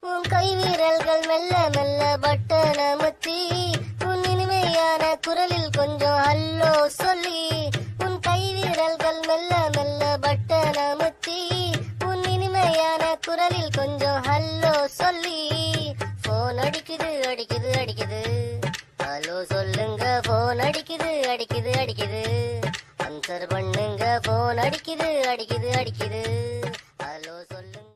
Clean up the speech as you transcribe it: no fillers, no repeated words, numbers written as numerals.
உன் கை வீரல்கள் மெல்ல மெல்ல பட்டன முத்தி உன் இனிமையான குரலில் கொஞ்சம் ஹல்லோ சொல்லி உன் கை வீரல்கள் மெல்ல மெல்ல பட்டன முத்தி உன் இனிமையான குரலில் கொஞ்சம் ஹல்லோ சொல்லி போன் அடிக்குது அடிக்குது அடிக்குது ஹலோ சொல்லுங்க போன் அடிக்குது அடிக்குது அடிக்குது